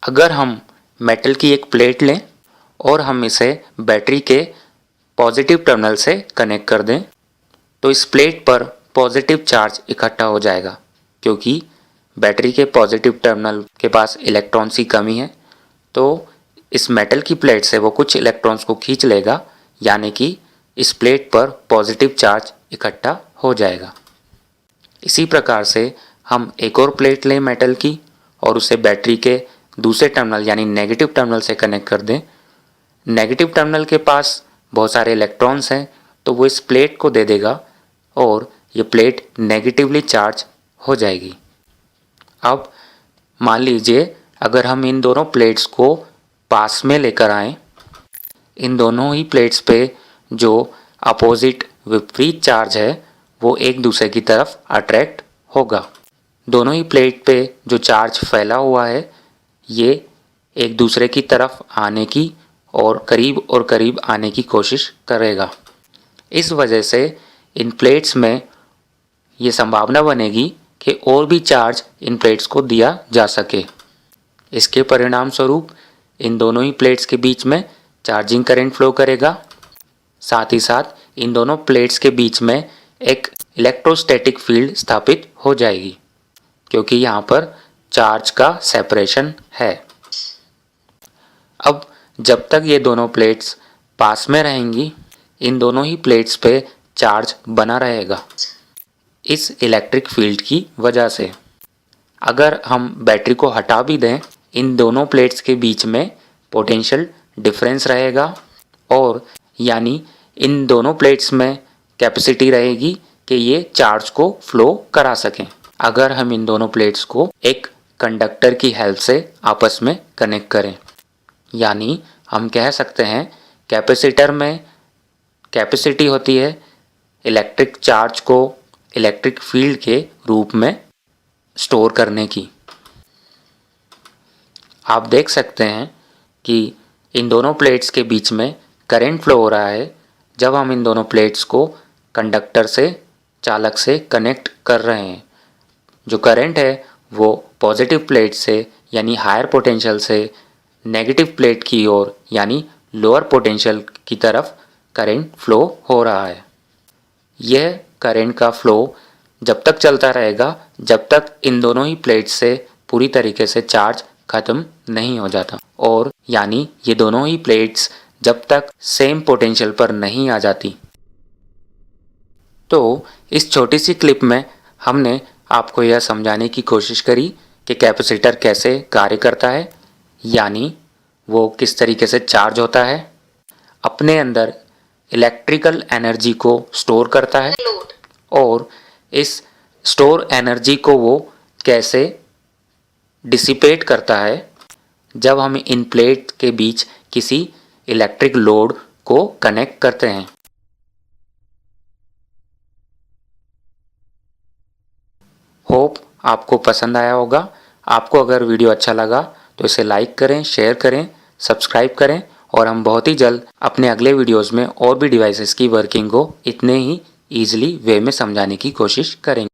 अगर हम मेटल की एक प्लेट लें और हम इसे बैटरी के पॉजिटिव टर्मिनल से कनेक्ट कर दें तो इस प्लेट पर पॉजिटिव चार्ज इकट्ठा हो जाएगा, क्योंकि बैटरी के पॉजिटिव टर्मिनल के पास इलेक्ट्रॉन्स की कमी है। तो इस मेटल की प्लेट से वो कुछ इलेक्ट्रॉन्स को खींच लेगा, यानी कि इस प्लेट पर पॉजिटिव चार्ज इकट्ठा हो जाएगा। इसी प्रकार से हम एक और प्लेट लें मेटल की और उसे बैटरी के दूसरे टर्मिनल यानी नेगेटिव टर्मिनल से कनेक्ट कर दें। नेगेटिव टर्मिनल के पास बहुत सारे इलेक्ट्रॉन्स हैं, तो वो इस प्लेट को दे देगा और ये प्लेट नेगेटिवली चार्ज हो जाएगी। अब मान लीजिए अगर हम इन दोनों प्लेट्स को पास में लेकर आएं, इन दोनों ही प्लेट्स पे जो अपोजिट विपरीत चार्ज है वो एक दूसरे की तरफ अट्रैक्ट होगा। दोनों ही प्लेट पे जो चार्ज फैला हुआ है ये एक दूसरे की तरफ आने की और करीब आने की कोशिश करेगा। इस वजह से इन प्लेट्स में ये संभावना बनेगी कि और भी चार्ज इन प्लेट्स को दिया जा सके। इसके परिणाम स्वरूप इन दोनों ही प्लेट्स के बीच में चार्जिंग करंट फ्लो करेगा। साथ ही साथ इन दोनों प्लेट्स के बीच में एक इलेक्ट्रोस्टैटिक फील्ड स्थापित हो जाएगी, क्योंकि यहाँ पर चार्ज का सेपरेशन है। अब जब तक ये दोनों प्लेट्स पास में रहेंगी, इन दोनों ही प्लेट्स पे चार्ज बना रहेगा इस इलेक्ट्रिक फील्ड की वजह से। अगर हम बैटरी को हटा भी दें, इन दोनों प्लेट्स के बीच में पोटेंशियल डिफरेंस रहेगा और यानी इन दोनों प्लेट्स में कैपेसिटी रहेगी कि ये चार्ज को फ्लो करा सकें। अगर हम इन दोनों प्लेट्स को एक कंडक्टर की हेल्प से आपस में कनेक्ट करें, यानी हम कह सकते हैं कैपेसिटर में कैपेसिटी होती है इलेक्ट्रिक चार्ज को इलेक्ट्रिक फील्ड के रूप में स्टोर करने की। आप देख सकते हैं कि इन दोनों प्लेट्स के बीच में करंट फ्लो हो रहा है जब हम इन दोनों प्लेट्स को कंडक्टर से चालक से कनेक्ट कर रहे हैं। जो करंट है वो पॉजिटिव प्लेट से यानी हायर पोटेंशियल से नेगेटिव प्लेट की ओर यानी लोअर पोटेंशियल की तरफ करंट फ्लो हो रहा है। यह करंट का फ्लो जब तक चलता रहेगा जब तक इन दोनों ही प्लेट्स से पूरी तरीके से चार्ज खत्म नहीं हो जाता, और यानी ये दोनों ही प्लेट्स जब तक सेम पोटेंशियल पर नहीं आ जाती। तो इस छोटी सी क्लिप में हमने आपको यह समझाने की कोशिश करी कि कैपेसिटर कैसे कार्य करता है, यानी वो किस तरीके से चार्ज होता है, अपने अंदर इलेक्ट्रिकल एनर्जी को स्टोर करता है और इस स्टोर एनर्जी को वो कैसे डिसिपेट करता है जब हम इन प्लेट के बीच किसी इलेक्ट्रिक लोड को कनेक्ट करते हैं। होप आपको पसंद आया होगा। आपको अगर वीडियो अच्छा लगा तो इसे लाइक करें, शेयर करें, सब्सक्राइब करें और हम बहुत ही जल्द अपने अगले वीडियोस में और भी डिवाइसेस की वर्किंग को इतने ही ईजिली वे में समझाने की कोशिश करेंगे।